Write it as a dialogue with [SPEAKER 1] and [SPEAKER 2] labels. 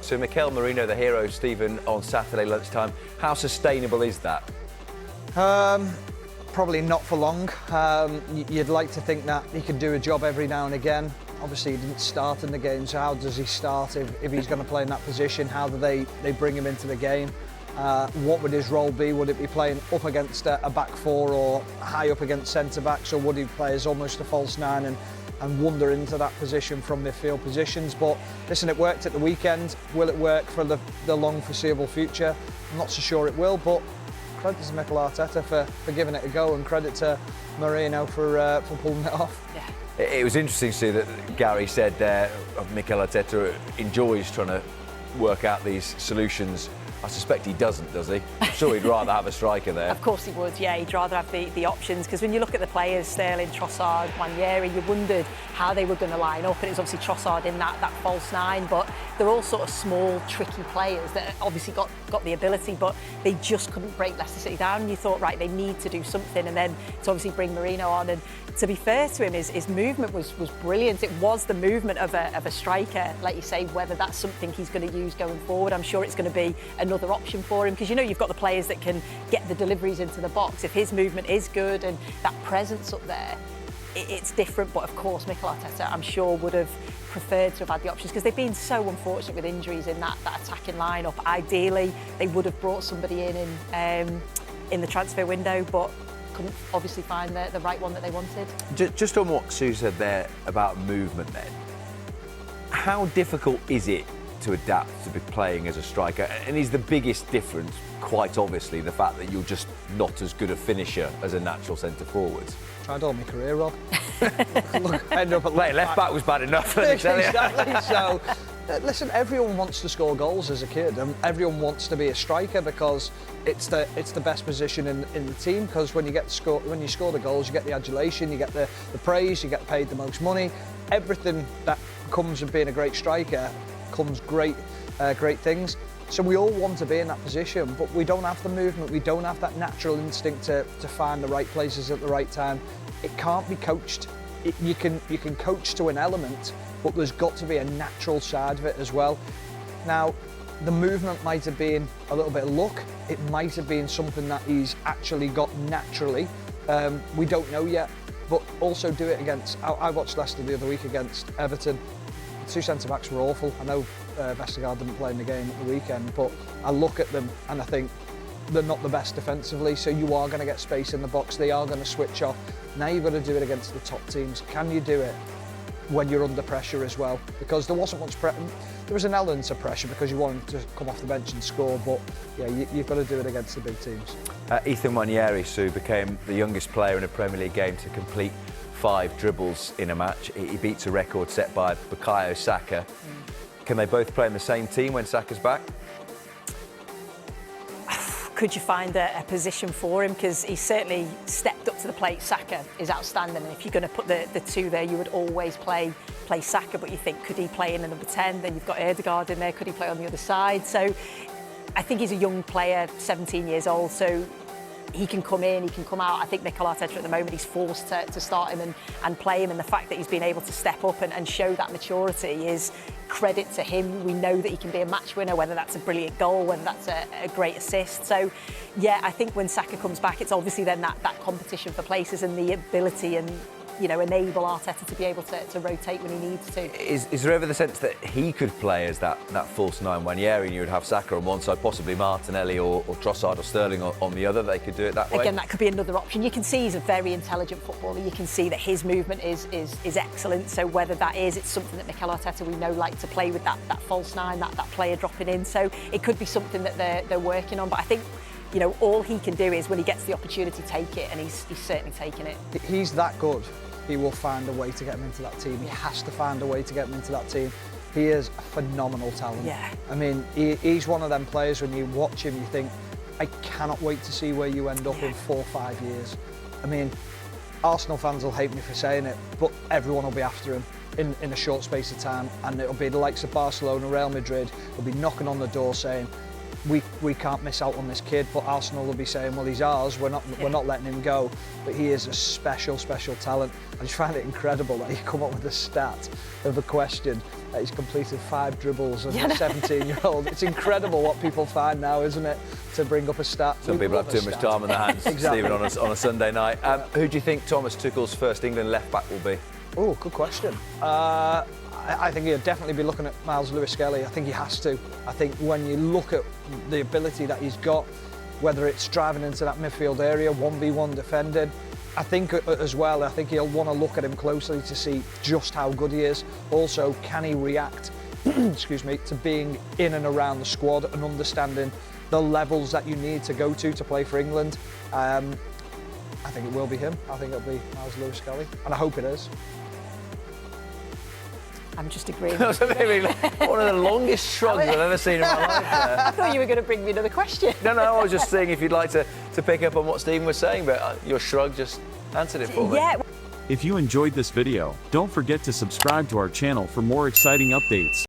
[SPEAKER 1] So Mikel Merino, the hero, Stephen, on Saturday lunchtime. How sustainable is that?
[SPEAKER 2] Probably not for long. You'd like to think that he could do a job every now and again. Obviously, he didn't start in the game, so how does he start if he's going to play in that position? How do they bring him into the game? What would his role be? Would it be playing up against a back four or high up against centre-backs, or would he play as almost a false nine and wander into that position from midfield positions? But listen, it worked at the weekend. Will it work for the long foreseeable future? I'm not so sure it will, but credit to Mikel Arteta for giving it a go, and credit to Merino for pulling it off.
[SPEAKER 1] Yeah. It was interesting to see that Gary said Mikel Arteta enjoys trying to work out these solutions. I suspect he doesn't, does he? I'm sure he'd rather have a striker there.
[SPEAKER 3] Of course he would, yeah. He'd rather have the options, because when you look at the players, Sterling, Trossard, Nwaneri, you wondered how they were going to line up, and it was obviously Trossard in that false nine, but they're all sort of small, tricky players that obviously got the ability, but they just couldn't break Leicester City down, and you thought, right, they need to do something, and then to obviously bring Merino on. And to be fair to him, his movement was brilliant. It was the movement of a striker, like you say. Whether that's something he's going to use going forward, I'm sure it's going to be another option for him, because you've got the players that can get the deliveries into the box. If his movement is good and that presence up there, it's different. But of course, Mikel Arteta, I'm sure, would have preferred to have had the options, because they've been so unfortunate with injuries in that attacking lineup. Ideally, they would have brought somebody in the transfer window, but couldn't obviously find the right one that they wanted.
[SPEAKER 1] Just on what Sue said there about movement then, how difficult is it to adapt to be playing as a striker? And is the biggest difference, quite obviously, the fact that you're just not as good a finisher as a natural centre forward?
[SPEAKER 2] Tried all my career, Rob. Look, end up at
[SPEAKER 1] left back was bad enough.
[SPEAKER 2] Exactly. So, listen, everyone wants to score goals as a kid, and everyone wants to be a striker, because it's the best position in the team. Because when you score the goals, you get the adulation, you get the praise, you get paid the most money. Everything that comes with being a great striker comes great things. So we all want to be in that position, but we don't have the movement, we don't have that natural instinct to find the right places at the right time. It can't be coached. You can coach to an element, but there's got to be a natural side of it as well. Now, the movement might have been a little bit of luck. It might have been something that he's actually got naturally. We don't know yet, but also do it against... I watched Leicester the other week against Everton. The two centre-backs were awful. I know Vestergaard didn't play in the game at the weekend, but I look at them and I think they're not the best defensively, so you are going to get space in the box. They are going to switch off. Now you've got to do it against the top teams. Can you do it when you're under pressure as well? Because there wasn't much pressure. There was an element of pressure because you wanted to come off the bench and score, but yeah, you've got to do it against the big teams.
[SPEAKER 1] Ethan Nwaneri, Sue, became the youngest player in a Premier League game to complete 5 dribbles in a match. He beats a record set by Bukayo Saka. Can they both play in the same team when Saka's back?
[SPEAKER 3] Could you find a position for him? Because he's certainly stepped up to the plate. Saka is outstanding, and if you're going to put the two there, you would always play Saka. But you think, could he play in the number 10? Then you've got Ødegaard in there. Could he play on the other side? So I think he's a young player, 17 years old. So he can come in, he can come out. I think Mikel Arteta at the moment, he's forced to start him and play him, and the fact that he's been able to step up and show that maturity is credit to him. We know that he can be a match winner, whether that's a brilliant goal, whether that's a great assist. So yeah, I think when Saka comes back, it's obviously then that competition for places and the ability and enable Arteta to be able to rotate when he needs to.
[SPEAKER 1] Is there ever the sense that he could play as that false nine Nwaneri, and you would have Saka on one side, possibly Martinelli or Trossard or Sterling on the other? They could do it that way.
[SPEAKER 3] Again, that could be another option. You can see he's a very intelligent footballer. You can see that his movement is excellent. So whether that is, it's something that Mikel Arteta, we know, like to play with that false nine, that player dropping in. So it could be something that they're working on. But I think, all he can do is when he gets the opportunity, take it, and he's certainly taking it.
[SPEAKER 2] He's that good. He will find a way to get him into that team. He has to find a way to get him into that team. He is a phenomenal talent.
[SPEAKER 3] Yeah.
[SPEAKER 2] I mean, he's one of them players, when you watch him, you think, I cannot wait to see where you end up in 4 or 5 years. I mean, Arsenal fans will hate me for saying it, but everyone will be after him in a short space of time, and it'll be the likes of Barcelona, Real Madrid will be knocking on the door saying, we can't miss out on this kid, but Arsenal will be saying, well, he's ours, we're not letting him go. But he is a special talent. I just find it incredible that he come up with a stat of a question that he's completed 5 dribbles as a 17-year-old. It's incredible what people find now, isn't it, to bring up a stat.
[SPEAKER 1] Some people have too much time on their hands,
[SPEAKER 2] Exactly.
[SPEAKER 1] Stephen, on a Sunday night. Who do you think Thomas Tuchel's first England left-back will be?
[SPEAKER 2] Oh, good question. I think he'll definitely be looking at Miles Lewis-Skelly. I think he has to. I think when you look at the ability that he's got, whether it's driving into that midfield area, 1v1 defending, I think as well, I think he'll want to look at him closely to see just how good he is. Also, can he react, excuse me, to being in and around the squad and understanding the levels that you need to go to play for England. I think it will be him. I think it'll be Miles Lewis-Skelly, and I hope it is.
[SPEAKER 3] I'm just agreeing.
[SPEAKER 1] That was one of the longest shrugs I've ever seen in my life there.
[SPEAKER 3] I thought you were going to bring me another question.
[SPEAKER 1] No, I was just saying if you'd like to pick up on what Stephen was saying, but your shrug just answered it for me.
[SPEAKER 3] Yeah.
[SPEAKER 4] If you enjoyed this video, don't forget to subscribe to our channel for more exciting updates.